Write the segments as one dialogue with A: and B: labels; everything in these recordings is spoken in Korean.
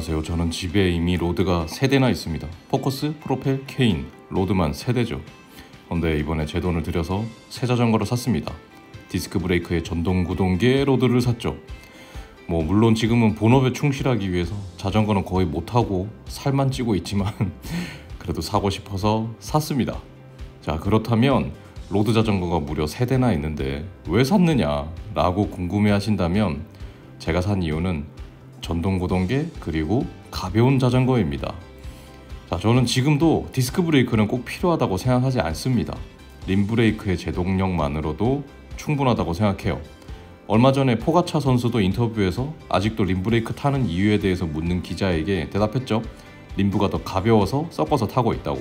A: 안녕하세요. 저는 집에 이미 로드가 3대나 있습니다. 포커스, 프로펠, 케인, 로드만 3대죠. 그런데 이번에 제 돈을 들여서 새 자전거를 샀습니다. 디스크 브레이크에 전동 구동계 로드를 샀죠. 물론 지금은 본업에 충실하기 위해서 자전거는 거의 못타고 살만 찌고 있지만 그래도 사고 싶어서 샀습니다. 자, 그렇다면 로드 자전거가 무려 3대나 있는데 왜 샀느냐 라고 궁금해 하신다면 제가 산 이유는 전동 구동계 그리고 가벼운 자전거입니다. 자, 저는 지금도 디스크 브레이크는 꼭 필요하다고 생각하지 않습니다. 림 브레이크의 제동력만으로도 충분하다고 생각해요. 얼마 전에 포가차 선수도 인터뷰에서 아직도 림 브레이크 타는 이유에 대해서 묻는 기자에게 대답했죠. 림브가 더 가벼워서 섞어서 타고 있다고.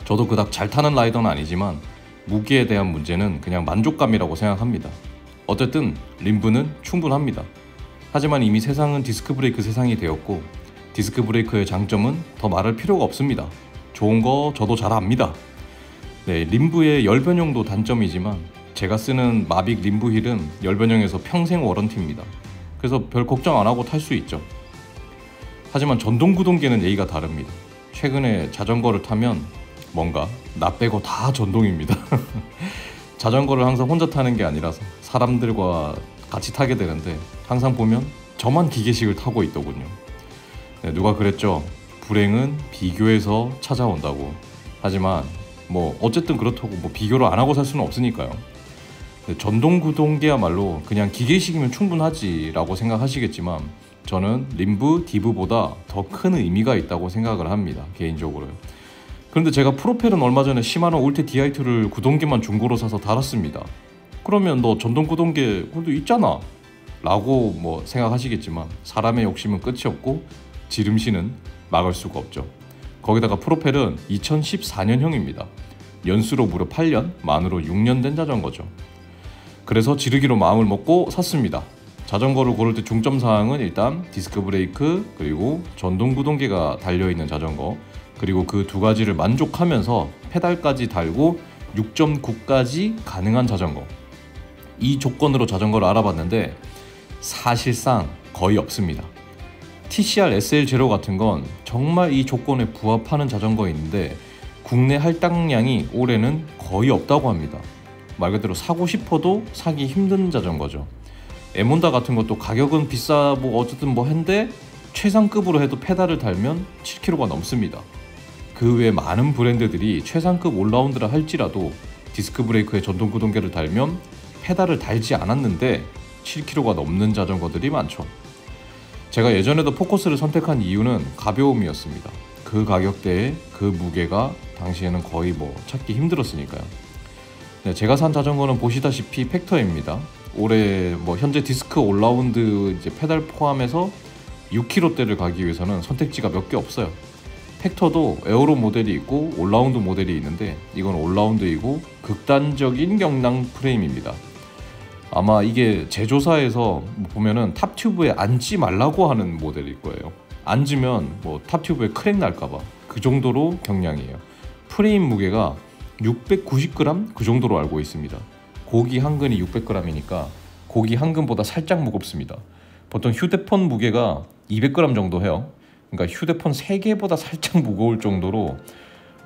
A: 저도 그닥 잘 타는 라이더는 아니지만 무게에 대한 문제는 그냥 만족감이라고 생각합니다. 어쨌든 림브는 충분합니다. 하지만 이미 세상은 디스크 브레이크 세상이 되었고 디스크 브레이크의 장점은 더 말할 필요가 없습니다. 좋은 거 저도 잘 압니다. 네, 림브의 열 변형도 단점이지만 제가 쓰는 마빅 림브 힐은 열 변형에서 평생 워런티입니다. 그래서 별 걱정 안 하고 탈 수 있죠. 하지만 전동 구동계는 얘기가 다릅니다. 최근에 자전거를 타면 뭔가 나 빼고 다 전동입니다. 자전거를 항상 혼자 타는 게 아니라서 사람들과 같이 타게 되는데 항상 보면 저만 기계식을 타고 있더군요. 네, 누가 그랬죠. 불행은 비교해서 찾아온다고. 하지만 어쨌든 그렇다고 비교를 안 하고 살 수는 없으니까요. 네, 전동 구동계야말로 그냥 기계식이면 충분하지 라고 생각하시겠지만 저는 림브, 디브보다 더 큰 의미가 있다고 생각을 합니다. 개인적으로요. 그런데 제가 프로펠은 얼마 전에 시마노 울테 DI2를 구동계만 중고로 사서 달았습니다. 그러면 너 전동 구동계 그래도 있잖아 라고 생각하시겠지만 사람의 욕심은 끝이 없고 지름신은 막을 수가 없죠. 거기다가 프로펠은 2014년형입니다. 연수로 무려 8년, 만으로 6년 된 자전거죠. 그래서 지르기로 마음을 먹고 샀습니다. 자전거를 고를 때 중점사항은 일단 디스크 브레이크 그리고 전동 구동계가 달려있는 자전거, 그리고 그 두 가지를 만족하면서 페달까지 달고 6.9까지 가능한 자전거, 이 조건으로 자전거를 알아봤는데 사실상 거의 없습니다. TCR SL0 같은 건 정말 이 조건에 부합하는 자전거인데 국내 할당량이 올해는 거의 없다고 합니다. 말 그대로 사고 싶어도 사기 힘든 자전거죠. 에몬다 같은 것도 가격은 비싸고 어쨌든 한데 최상급으로 해도 페달을 달면 7kg가 넘습니다. 그 외 많은 브랜드들이 최상급 올라운드라 할지라도 디스크 브레이크에 전동 구동계를 달면 페달을 달지 않았는데 7kg가 넘는 자전거들이 많죠. 제가 예전에도 포커스를 선택한 이유는 가벼움이었습니다. 그 가격대에 그 무게가 당시에는 거의 찾기 힘들었으니까요. 네, 제가 산 자전거는 보시다시피 팩터입니다. 올해 현재 디스크 올라운드 페달 포함해서 6kg대를 가기 위해서는 선택지가 몇 개 없어요. 팩터도 에어로 모델이 있고 올라운드 모델이 있는데 이건 올라운드이고 극단적인 경량 프레임입니다. 아마 이게 제조사에서 보면은 탑튜브에 앉지 말라고 하는 모델일 거예요. 앉으면 탑튜브에 크랙 날까봐 그 정도로 경량이에요. 프레임 무게가 690g 그 정도로 알고 있습니다. 고기 한 근이 600g이니까 고기 한 근보다 살짝 무겁습니다. 보통 휴대폰 무게가 200g 정도 해요. 그러니까 휴대폰 3개보다 살짝 무거울 정도로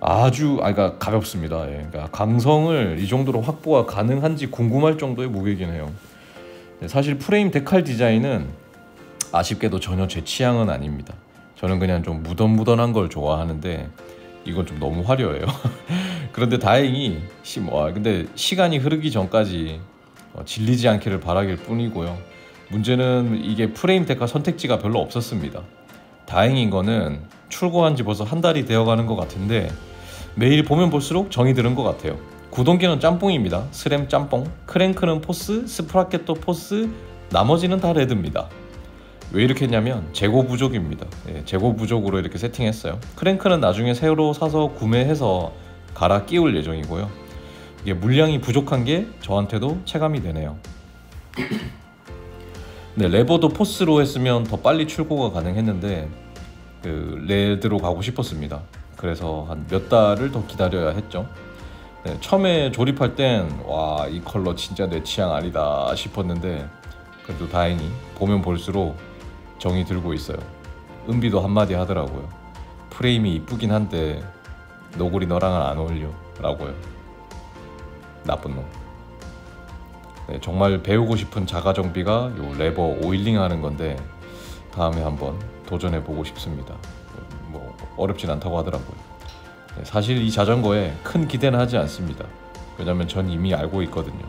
A: 아주 가볍습니다. 그러니까 강성을 이 정도로 확보가 가능한지 궁금할 정도의 무게긴 해요. 사실 프레임 데칼 디자인은 아쉽게도 전혀 제 취향은 아닙니다. 저는 그냥 좀 무던무던한 걸 좋아하는데 이건 좀 너무 화려해요. 그런데 다행히 근데 시간이 흐르기 전까지 질리지 않기를 바라길 뿐이고요. 문제는 이게 프레임 데칼 선택지가 별로 없었습니다. 다행인 거는 출고한 지 벌써 한 달이 되어가는 것 같은데 매일 보면 볼수록 정이 드는 것 같아요. 구동계는 짬뽕입니다. 스램 짬뽕, 크랭크는 포스, 스프라켓도 포스, 나머지는 다 레드입니다. 왜 이렇게 했냐면 재고 부족입니다. 재고 부족으로 이렇게 세팅했어요. 크랭크는 나중에 새로 사서 구매해서 갈아 끼울 예정이고요. 이게 물량이 부족한 게 저한테도 체감이 되네요. 네, 레버도 포스로 했으면 더 빨리 출고가 가능했는데 레드로 가고 싶었습니다. 그래서 한 몇 달을 더 기다려야 했죠. 네, 처음에 조립할 땐 와, 이 컬러 진짜 내 취향 아니다 싶었는데 그래도 다행히 보면 볼수록 정이 들고 있어요. 은비도 한마디 하더라고요. 프레임이 이쁘긴 한데 너구리 너랑은 안 어울려 라고요. 나쁜 놈. 네, 정말 배우고 싶은 자가정비가 요 레버 오일링 하는 건데 다음에 한번 도전해보고 싶습니다. 뭐 어렵진 않다고 하더라고요. 네, 사실 이 자전거에 큰 기대는 하지 않습니다. 왜냐면 전 이미 알고 있거든요.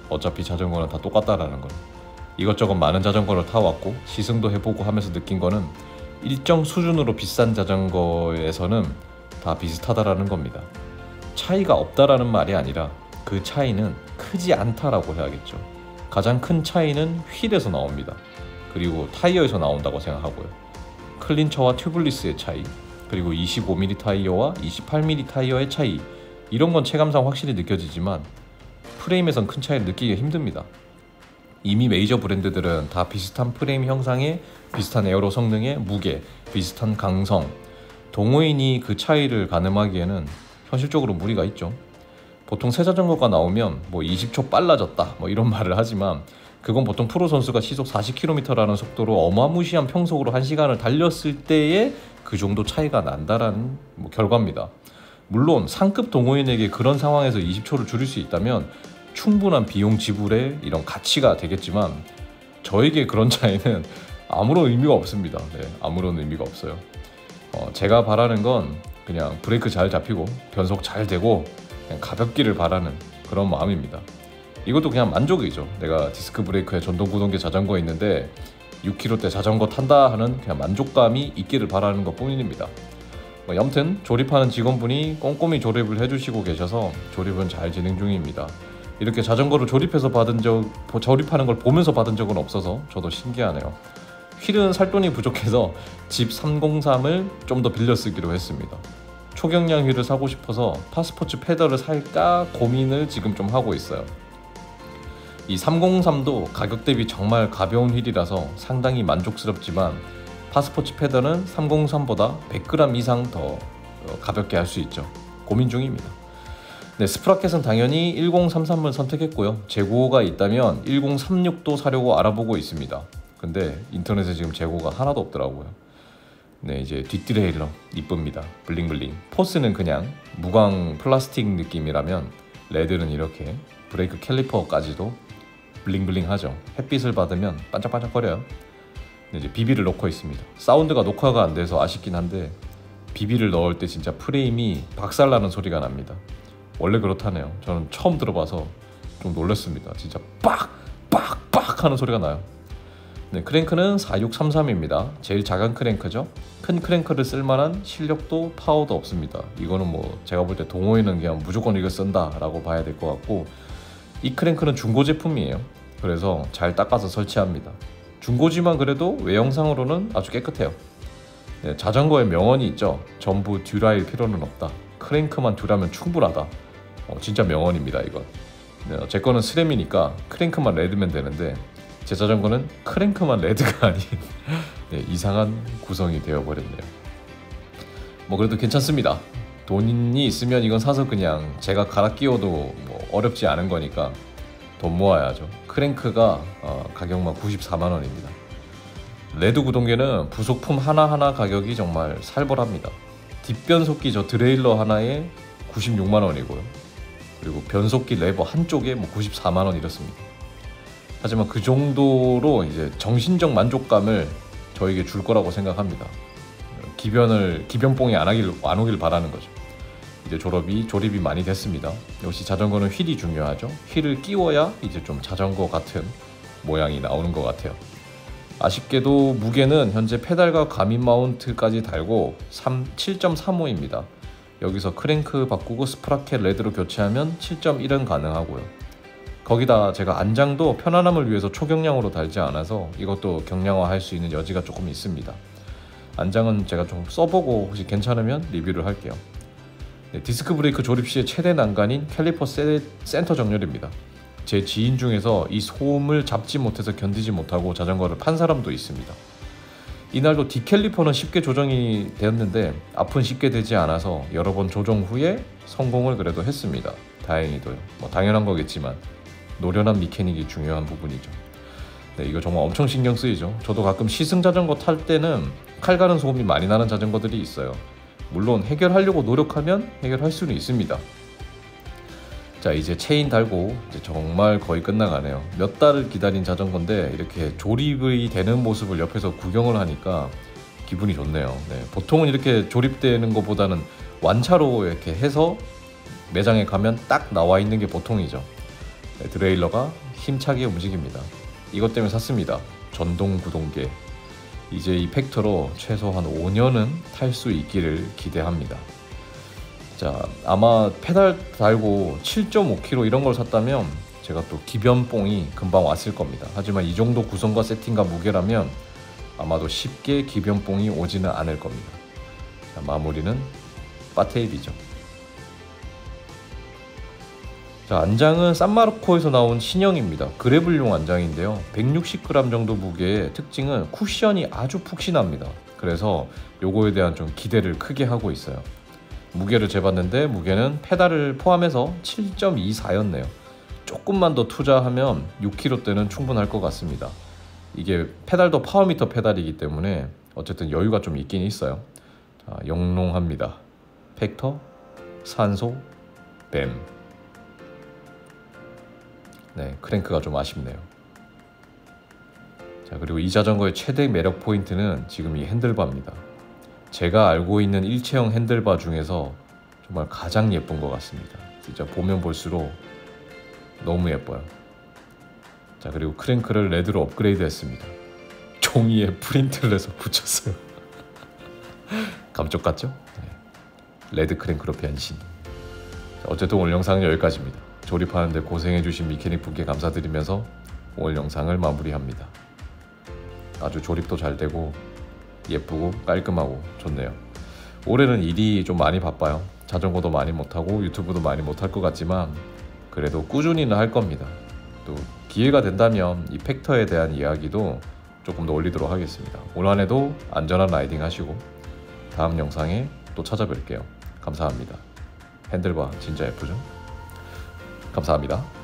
A: 어차피 자전거는 다 똑같다라는 걸. 이것저것 많은 자전거를 타왔고 시승도 해보고 하면서 느낀 거는 일정 수준으로 비싼 자전거에서는 다 비슷하다라는 겁니다. 차이가 없다라는 말이 아니라 그 차이는 크지 않다라고 해야겠죠. 가장 큰 차이는 휠에서 나옵니다. 그리고 타이어에서 나온다고 생각하고요. 클린처와 튜블리스의 차이, 그리고 25mm 타이어와 28mm 타이어의 차이, 이런 건 체감상 확실히 느껴지지만 프레임에선 큰 차이를 느끼기가 힘듭니다. 이미 메이저 브랜드들은 다 비슷한 프레임 형상에 비슷한 에어로 성능에 무게, 비슷한 강성, 동호인이 그 차이를 가늠하기에는 현실적으로 무리가 있죠. 보통 새 자전거가 나오면 뭐 20초 빨라졌다 뭐 이런 말을 하지만 그건 보통 프로 선수가 시속 40km라는 속도로 어마무시한 평속으로 1시간을 달렸을 때에 그 정도 차이가 난다라는 뭐 결과입니다. 물론 상급 동호인에게 그런 상황에서 20초를 줄일 수 있다면 충분한 비용 지불의 이런 가치가 되겠지만 저에게 그런 차이는 아무런 의미가 없습니다. 네, 아무런 의미가 없어요. 제가 바라는 건 그냥 브레이크 잘 잡히고 변속 잘 되고 그냥 가볍기를 바라는 그런 마음입니다. 이것도 그냥 만족이죠. 내가 디스크 브레이크에 전동구동계 자전거에 있는데 6km대 자전거 탄다 하는 그냥 만족감이 있기를 바라는 것 뿐입니다. 아무튼 조립하는 직원분이 꼼꼼히 조립을 해주시고 계셔서 조립은 잘 진행 중입니다. 이렇게 자전거를 조립하는 걸 보면서 받은 적은 없어서 저도 신기하네요. 휠은 살 돈이 부족해서 집 303을 좀 더 빌려 쓰기로 했습니다. 초경량 휠을 사고 싶어서 파스포츠 패더를 살까 고민을 지금 좀 하고 있어요. 이 303도 가격 대비 정말 가벼운 휠이라서 상당히 만족스럽지만 파스포츠 패더는 303보다 100g 이상 더 가볍게 할 수 있죠. 고민 중입니다. 네, 스프라켓은 당연히 1033을 선택했고요. 재고가 있다면 1036도 사려고 알아보고 있습니다. 근데 인터넷에 지금 재고가 하나도 없더라고요. 네, 이제 뒷디레일러 이쁩니다. 블링블링. 포스는 그냥 무광 플라스틱 느낌이라면 레드는 이렇게 브레이크 캘리퍼까지도 블링블링하죠. 햇빛을 받으면 반짝반짝거려요. 네, 이제 비비를 넣고 있습니다. 사운드가 녹화가 안 돼서 아쉽긴 한데 비비를 넣을 때 진짜 프레임이 박살나는 소리가 납니다. 원래 그렇다네요. 저는 처음 들어봐서 좀 놀랐습니다. 진짜 빡빡빡 하는 소리가 나요. 네, 크랭크는 4633입니다. 제일 작은 크랭크죠. 큰 크랭크를 쓸만한 실력도 파워도 없습니다. 이거는 뭐 제가 볼 때 동호회는 그냥 무조건 이거 쓴다 라고 봐야 될 것 같고, 이 크랭크는 중고 제품이에요. 그래서 잘 닦아서 설치합니다. 중고지만 그래도 외형상으로는 아주 깨끗해요. 네, 자전거에 명언이 있죠. 전부 듀라일 필요는 없다. 크랭크만 듀라면 충분하다. 진짜 명언입니다 이건. 네, 제 거는 스램이니까 크랭크만 레드면 되는데 제 자전거는 크랭크만 레드가 아닌 네, 이상한 구성이 되어버렸네요. 뭐 그래도 괜찮습니다. 돈이 있으면 이건 사서 그냥 제가 갈아 끼워도 뭐 어렵지 않은 거니까 돈 모아야죠. 크랭크가 가격만 94만 원입니다. 레드 구동계는 부속품 하나하나 가격이 정말 살벌합니다. 뒷변속기 저 드레일러 하나에 96만 원이고요. 그리고 변속기 레버 한쪽에 뭐 94만 원 이렇습니다. 하지만 그 정도로 이제 정신적 만족감을 저에게 줄 거라고 생각합니다. 기변뽕이 안 오길 바라는 거죠. 이제 조립이 많이 됐습니다. 역시 자전거는 휠이 중요하죠. 휠을 끼워야 이제 좀 자전거 같은 모양이 나오는 것 같아요. 아쉽게도 무게는 현재 페달과 가민 마운트까지 달고 7.35입니다. 여기서 크랭크 바꾸고 스프라켓 레드로 교체하면 7.1은 가능하고요. 거기다 제가 안장도 편안함을 위해서 초경량으로 달지 않아서 이것도 경량화 할 수 있는 여지가 조금 있습니다. 안장은 제가 좀 써보고 혹시 괜찮으면 리뷰를 할게요. 네, 디스크 브레이크 조립 시의 최대 난관인 캘리퍼 센터 정렬입니다. 제 지인 중에서 이 소음을 잡지 못해서 견디지 못하고 자전거를 판 사람도 있습니다. 이날도 뒷캘리퍼는 쉽게 조정이 되었는데 앞은 쉽게 되지 않아서 여러 번 조정 후에 성공을 그래도 했습니다. 다행히도요. 뭐 당연한 거겠지만 노련한 미케닉이 중요한 부분이죠. 네, 이거 정말 엄청 신경 쓰이죠. 저도 가끔 시승 자전거 탈 때는 칼 가는 소음이 많이 나는 자전거들이 있어요. 물론 해결하려고 노력하면 해결할 수는 있습니다. 자, 이제 체인 달고 이제 정말 거의 끝나가네요. 몇 달을 기다린 자전거인데 이렇게 조립이 되는 모습을 옆에서 구경을 하니까 기분이 좋네요. 네, 보통은 이렇게 조립되는 것보다는 완차로 이렇게 해서 매장에 가면 딱 나와 있는 게 보통이죠. 네, 드레일러가 힘차게 움직입니다. 이것 때문에 샀습니다. 전동 구동계. 이제 이 팩터로 최소 한 5년은 탈 수 있기를 기대합니다. 자, 아마 페달 달고 7.5kg 이런 걸 샀다면 제가 또 기변뽕이 금방 왔을 겁니다. 하지만 이 정도 구성과 세팅과 무게라면 아마도 쉽게 기변뽕이 오지는 않을 겁니다. 자, 마무리는 바테일이죠. 자, 안장은 산마르코에서 나온 신형입니다. 그래블용 안장인데요. 160g 정도 무게의 특징은 쿠션이 아주 푹신합니다. 그래서 요거에 대한 좀 기대를 크게 하고 있어요. 무게를 재봤는데 무게는 페달을 포함해서 7.24였네요. 조금만 더 투자하면 6kg대는 충분할 것 같습니다. 이게 페달도 파워미터 페달이기 때문에 어쨌든 여유가 좀 있긴 있어요. 자, 영롱합니다. 팩터, 산소, 뱀. 네, 크랭크가 좀 아쉽네요. 자, 그리고 이 자전거의 최대 매력 포인트는 지금 이 핸들바입니다. 제가 알고 있는 일체형 핸들바 중에서 정말 가장 예쁜 것 같습니다. 진짜 보면 볼수록 너무 예뻐요. 자, 그리고 크랭크를 레드로 업그레이드 했습니다. 종이에 프린트를 해서 붙였어요. 감쪽 같죠? 네. 레드 크랭크로 변신. 자, 어쨌든 오늘 영상은 여기까지입니다. 조립하는데 고생해주신 미케닉 분께 감사드리면서 오늘 영상을 마무리합니다. 아주 조립도 잘 되고 예쁘고 깔끔하고 좋네요. 올해는 일이 좀 많이 바빠요. 자전거도 많이 못하고 유튜브도 많이 못할 것 같지만 그래도 꾸준히는 할 겁니다. 또 기회가 된다면 이 팩터에 대한 이야기도 조금 더 올리도록 하겠습니다. 올 한해도 안전한 라이딩 하시고 다음 영상에 또 찾아뵐게요. 감사합니다. 핸들바 진짜 예쁘죠? 감사합니다.